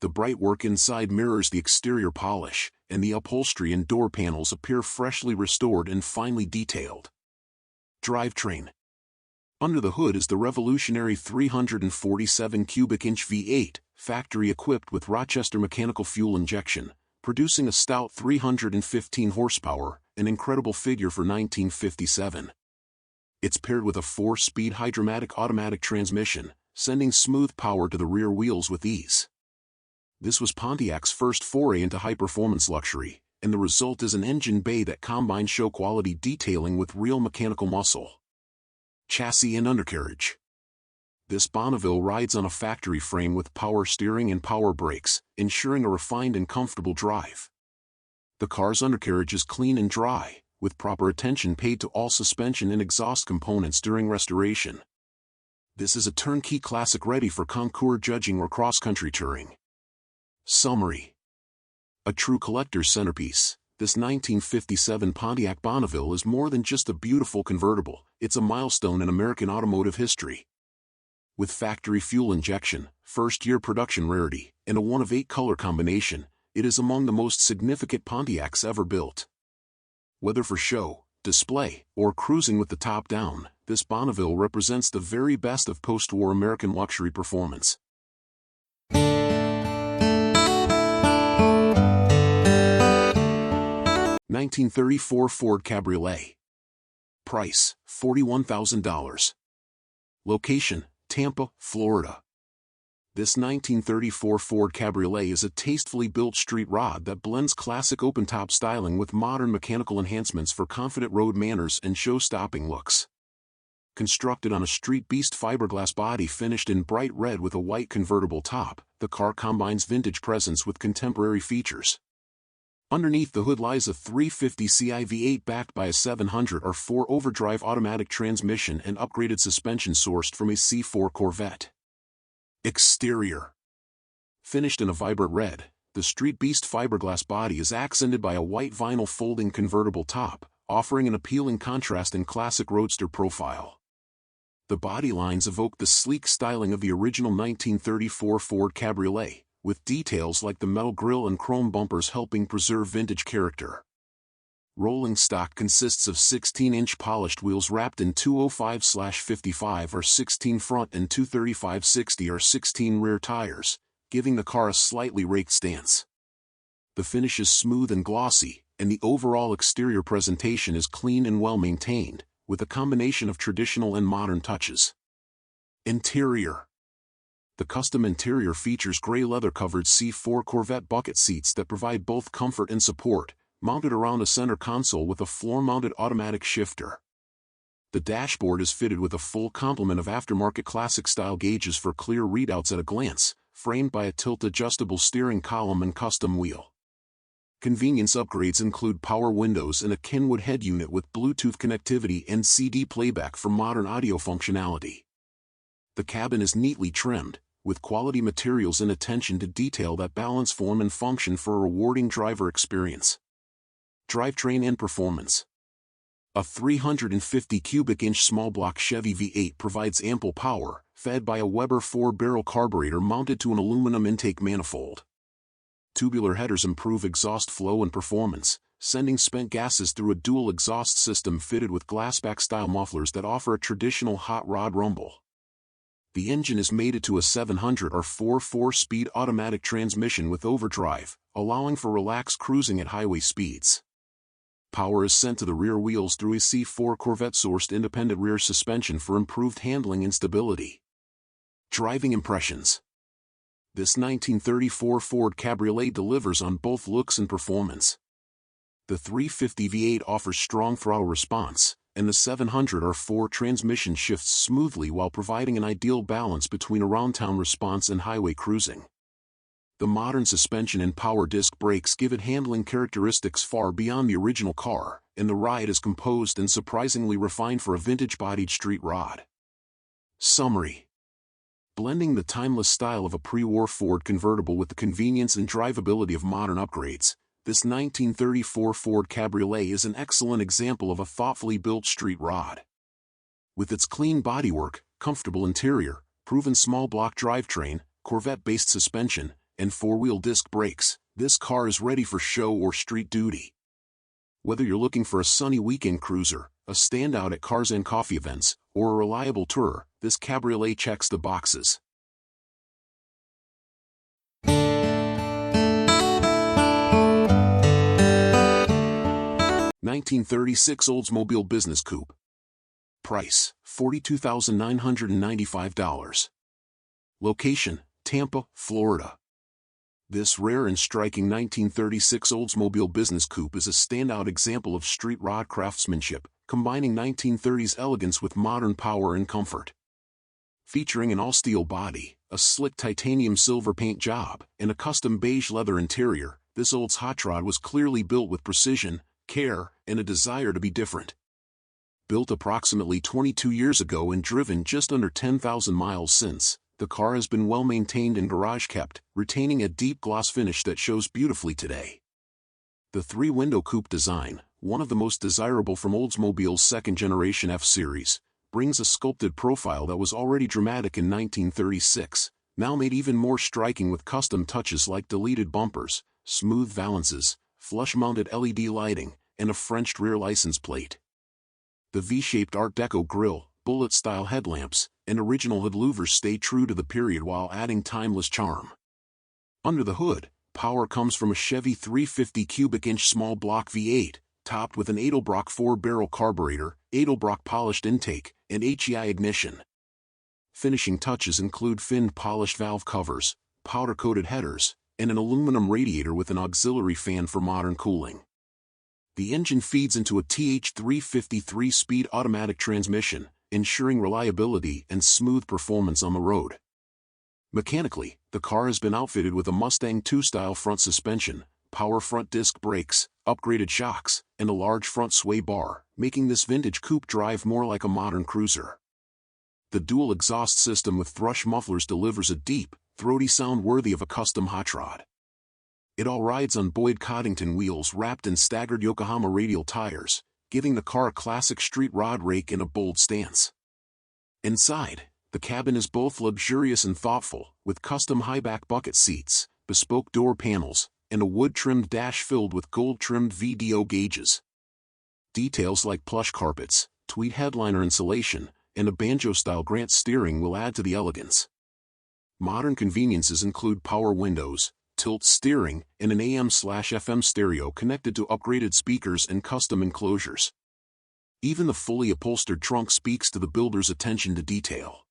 The bright work inside mirrors the exterior polish, and the upholstery and door panels appear freshly restored and finely detailed. Drivetrain. Under the hood is the revolutionary 347 cubic inch V8, factory-equipped with Rochester mechanical fuel injection, producing a stout 315 horsepower, an incredible figure for 1957. It's paired with a 4-speed Hydra-Matic automatic transmission, sending smooth power to the rear wheels with ease. This was Pontiac's first foray into high-performance luxury, and the result is an engine bay that combines show-quality detailing with real mechanical muscle. Chassis and undercarriage. This Bonneville rides on a factory frame with power steering and power brakes, ensuring a refined and comfortable drive. The car's undercarriage is clean and dry, with proper attention paid to all suspension and exhaust components during restoration. This is a turnkey classic ready for concours judging or cross-country touring. Summary. A true collector's centerpiece, this 1957 Pontiac Bonneville is more than just a beautiful convertible, it's a milestone in American automotive history. With factory fuel injection, first-year production rarity, and a 1-of-8 color combination, it is among the most significant Pontiacs ever built. Whether for show, display, or cruising with the top down, this Bonneville represents the very best of post-war American luxury performance. 1934 Ford Cabriolet. Price, $41,000. Location, Tampa, Florida. This 1934 Ford Cabriolet is a tastefully built street rod that blends classic open-top styling with modern mechanical enhancements for confident road manners and show-stopping looks. Constructed on a street beast fiberglass body finished in bright red with a white convertible top, the car combines vintage presence with contemporary features. Underneath the hood lies a 350ci V8 backed by a 700R4 overdrive automatic transmission and upgraded suspension sourced from a C4 Corvette. Exterior. Finished in a vibrant red, the Street Beast fiberglass body is accented by a white vinyl folding convertible top, offering an appealing contrast and classic roadster profile. The body lines evoke the sleek styling of the original 1934 Ford Cabriolet, with details like the metal grille and chrome bumpers helping preserve vintage character. Rolling stock consists of 16-inch polished wheels wrapped in 205/55 or 16 front and 235/60 or 16 rear tires, giving the car a slightly raked stance. The finish is smooth and glossy, and the overall exterior presentation is clean and well maintained, with a combination of traditional and modern touches. Interior. The custom interior features gray leather-covered C4 Corvette bucket seats that provide both comfort and support, mounted around a center console with a floor-mounted automatic shifter. The dashboard is fitted with a full complement of aftermarket classic-style gauges for clear readouts at a glance, framed by a tilt-adjustable steering column and custom wheel. Convenience upgrades include power windows and a Kenwood head unit with Bluetooth connectivity and CD playback for modern audio functionality. The cabin is neatly trimmed, with quality materials and attention to detail that balance form and function for a rewarding driver experience. Drivetrain and performance. A 350 cubic inch small block Chevy V8 provides ample power, fed by a Weber 4-barrel carburetor mounted to an aluminum intake manifold. Tubular headers improve exhaust flow and performance, sending spent gases through a dual exhaust system fitted with glassback-style mufflers that offer a traditional hot rod rumble. The engine is mated to a 700R4 4-speed automatic transmission with overdrive, allowing for relaxed cruising at highway speeds. Power is sent to the rear wheels through a C4 Corvette-sourced independent rear suspension for improved handling and stability. Driving impressions. This 1934 Ford Cabriolet delivers on both looks and performance. The 350 V8 offers strong throttle response, and the 700R4 transmission shifts smoothly while providing an ideal balance between around-town response and highway cruising. The modern suspension and power disc brakes give it handling characteristics far beyond the original car, and the ride is composed and surprisingly refined for a vintage-bodied street rod. Summary. Blending the timeless style of a pre-war Ford convertible with the convenience and drivability of modern upgrades, this 1934 Ford Cabriolet is an excellent example of a thoughtfully built street rod. With its clean bodywork, comfortable interior, proven small block drivetrain, Corvette-based suspension, and four-wheel disc brakes, this car is ready for show or street duty. Whether you're looking for a sunny weekend cruiser, a standout at cars and coffee events, or a reliable tourer, this Cabriolet checks the boxes. 1936 Oldsmobile Business Coupe. Price, $42,995. Location, Tampa, Florida. This rare and striking 1936 Oldsmobile Business Coupe is a standout example of street rod craftsmanship, combining 1930s elegance with modern power and comfort. Featuring an all-steel body, a slick titanium silver paint job, and a custom beige leather interior, this Olds hot rod was clearly built with precision, care, and a desire to be different. Built approximately 22 years ago and driven just under 10,000 miles since, the car has been well maintained and garage kept, retaining a deep gloss finish that shows beautifully today. The three-window coupe design, one of the most desirable from Oldsmobile's second-generation F-Series, brings a sculpted profile that was already dramatic in 1936, now made even more striking with custom touches like deleted bumpers, smooth valances, flush-mounted LED lighting, and a Frenched rear license plate. The V-shaped Art Deco grille, bullet-style headlamps, and original hood louvers stay true to the period while adding timeless charm. Under the hood, power comes from a Chevy 350 cubic inch small block V8, topped with an Edelbrock 4-barrel carburetor, Edelbrock polished intake, and HEI ignition. Finishing touches include finned polished valve covers, powder-coated headers, and an aluminum radiator with an auxiliary fan for modern cooling. The engine feeds into a TH350 3-speed automatic transmission, ensuring reliability and smooth performance on the road. Mechanically, the car has been outfitted with a Mustang II style front suspension, power front disc brakes, upgraded shocks, and a large front sway bar, making this vintage coupe drive more like a modern cruiser. The dual exhaust system with thrush mufflers delivers a deep, throaty sound worthy of a custom hot rod. It all rides on Boyd Coddington wheels wrapped in staggered Yokohama radial tires, giving the car a classic street rod rake and a bold stance. Inside, the cabin is both luxurious and thoughtful, with custom high-back bucket seats, bespoke door panels, and a wood-trimmed dash filled with gold-trimmed VDO gauges. Details like plush carpets, tweed headliner insulation, and a banjo-style Grant steering will add to the elegance. Modern conveniences include power windows, tilt steering, and an AM/FM stereo connected to upgraded speakers and custom enclosures. Even the fully upholstered trunk speaks to the builder's attention to detail.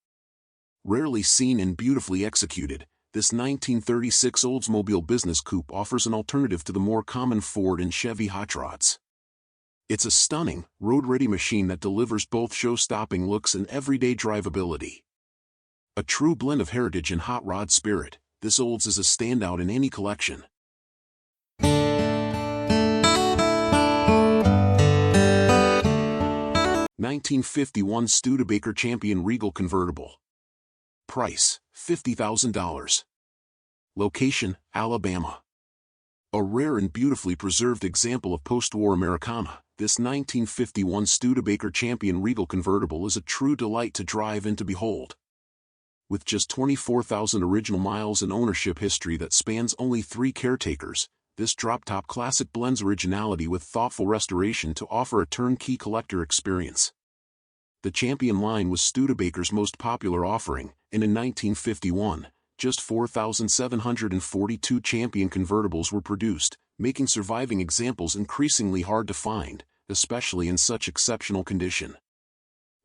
Rarely seen and beautifully executed, this 1936 Oldsmobile business coupe offers an alternative to the more common Ford and Chevy hot rods. It's a stunning, road-ready machine that delivers both show-stopping looks and everyday drivability. A true blend of heritage and hot rod spirit, this Olds is a standout in any collection. (1951) Studebaker Champion Regal Convertible. Price, $50,000. Location, Alabama. A rare and beautifully preserved example of post-war Americana, this 1951 Studebaker Champion Regal Convertible is a true delight to drive and to behold. With just 24,000 original miles and ownership history that spans only 3 caretakers, this drop-top classic blends originality with thoughtful restoration to offer a turnkey collector experience. The Champion line was Studebaker's most popular offering, and in 1951, just 4,742 Champion convertibles were produced, making surviving examples increasingly hard to find, especially in such exceptional condition.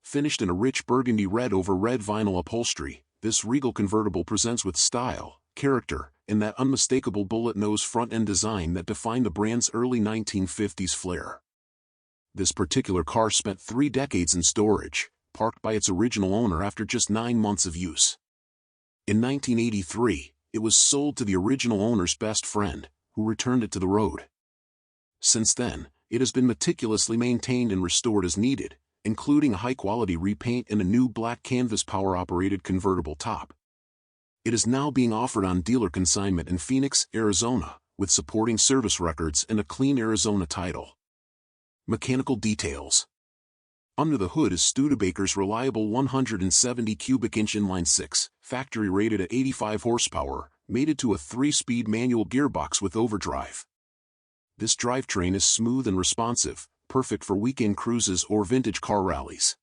Finished in a rich burgundy red over red vinyl upholstery, this Regal convertible presents with style, character, and that unmistakable bullet nose front-end design that defined the brand's early 1950s flair. This particular car spent 3 decades in storage, parked by its original owner after just 9 months of use. In 1983, it was sold to the original owner's best friend, who returned it to the road. Since then, it has been meticulously maintained and restored as needed, including a high-quality repaint and a new black canvas power-operated convertible top. It is now being offered on dealer consignment in Phoenix, Arizona, with supporting service records and a clean Arizona title. Mechanical details. Under the hood is Studebaker's reliable 170 cubic inch inline-6, factory rated at 85 horsepower, mated to a 3-speed manual gearbox with overdrive. This drivetrain is smooth and responsive, perfect for weekend cruises or vintage car rallies.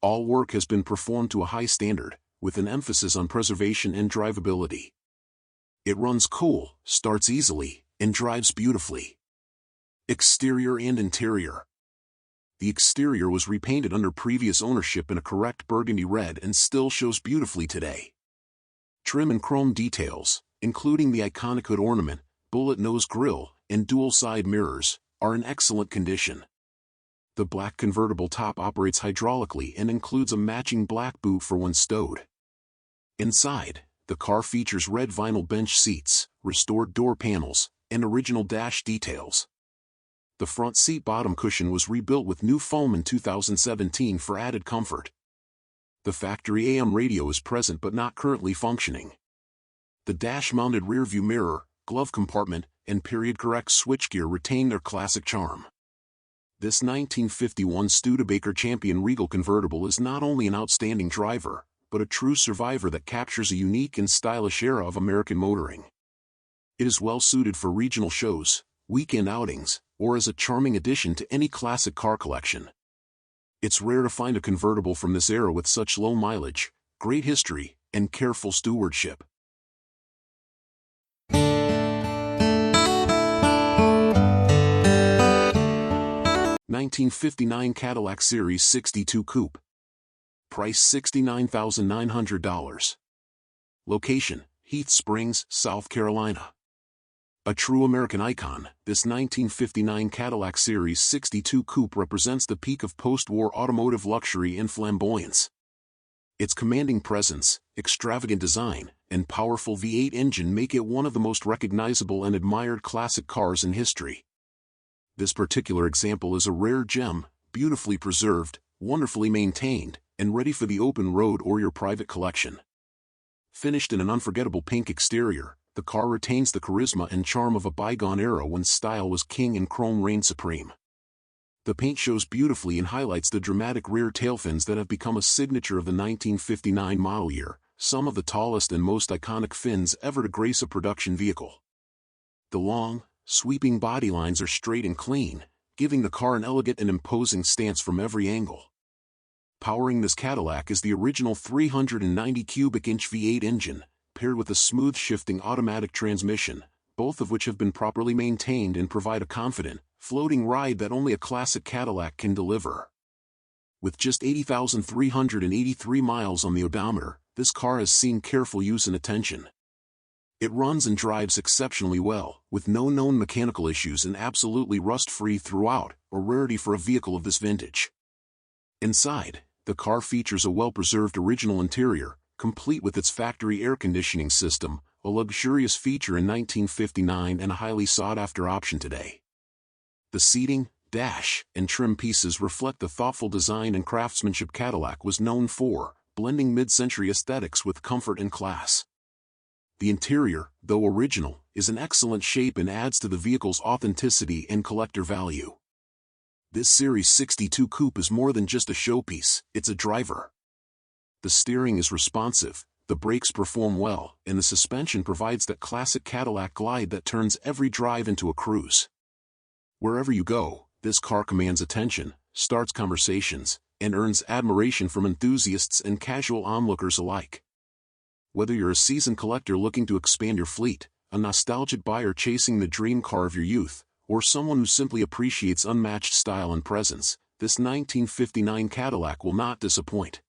All work has been performed to a high standard, with an emphasis on preservation and drivability. It runs cool, starts easily, and drives beautifully. Exterior and interior. The exterior was repainted under previous ownership in a correct burgundy red and still shows beautifully today. Trim and chrome details, including the iconic hood ornament, bullet nose grille, and dual side mirrors, are in excellent condition. The black convertible top operates hydraulically and includes a matching black boot for when stowed. Inside, the car features red vinyl bench seats, restored door panels, and original dash details. The front seat bottom cushion was rebuilt with new foam in 2017 for added comfort. The factory AM radio is present but not currently functioning. The dash-mounted rearview mirror, glove compartment, and period-correct switchgear retain their classic charm. This 1951 Studebaker Champion Regal convertible is not only an outstanding driver, but a true survivor that captures a unique and stylish era of American motoring. It is well suited for regional shows, weekend outings, or as a charming addition to any classic car collection. It's rare to find a convertible from this era with such low mileage, great history, and careful stewardship. 1959 Cadillac Series 62 Coupe. Price $69,900. Location, Heath Springs, South Carolina. A true American icon, this 1959 Cadillac Series 62 Coupe represents the peak of post-war automotive luxury and flamboyance. Its commanding presence, extravagant design, and powerful V8 engine make it one of the most recognizable and admired classic cars in history. This particular example is a rare gem, beautifully preserved, wonderfully maintained, and ready for the open road or your private collection. Finished in an unforgettable pink exterior, the car retains the charisma and charm of a bygone era when style was king and chrome reigned supreme. The paint shows beautifully and highlights the dramatic rear tailfins that have become a signature of the 1959 model year, some of the tallest and most iconic fins ever to grace a production vehicle. The long, sweeping body lines are straight and clean, giving the car an elegant and imposing stance from every angle. Powering this Cadillac is the original 390 cubic inch V8 engine, paired with a smooth shifting automatic transmission, both of which have been properly maintained and provide a confident, floating ride that only a classic Cadillac can deliver. With just 80,383 miles on the odometer, this car has seen careful use and attention. It runs and drives exceptionally well, with no known mechanical issues and absolutely rust-free throughout, a rarity for a vehicle of this vintage. Inside, the car features a well-preserved original interior, complete with its factory air conditioning system, a luxurious feature in 1959 and a highly sought-after option today. The seating, dash, and trim pieces reflect the thoughtful design and craftsmanship Cadillac was known for, blending mid-century aesthetics with comfort and class. The interior, though original, is in excellent shape and adds to the vehicle's authenticity and collector value. This Series 62 Coupe is more than just a showpiece, it's a driver. The steering is responsive, the brakes perform well, and the suspension provides that classic Cadillac glide that turns every drive into a cruise. Wherever you go, this car commands attention, starts conversations, and earns admiration from enthusiasts and casual onlookers alike. Whether you're a seasoned collector looking to expand your fleet, a nostalgic buyer chasing the dream car of your youth, or someone who simply appreciates unmatched style and presence, this 1959 Cadillac will not disappoint.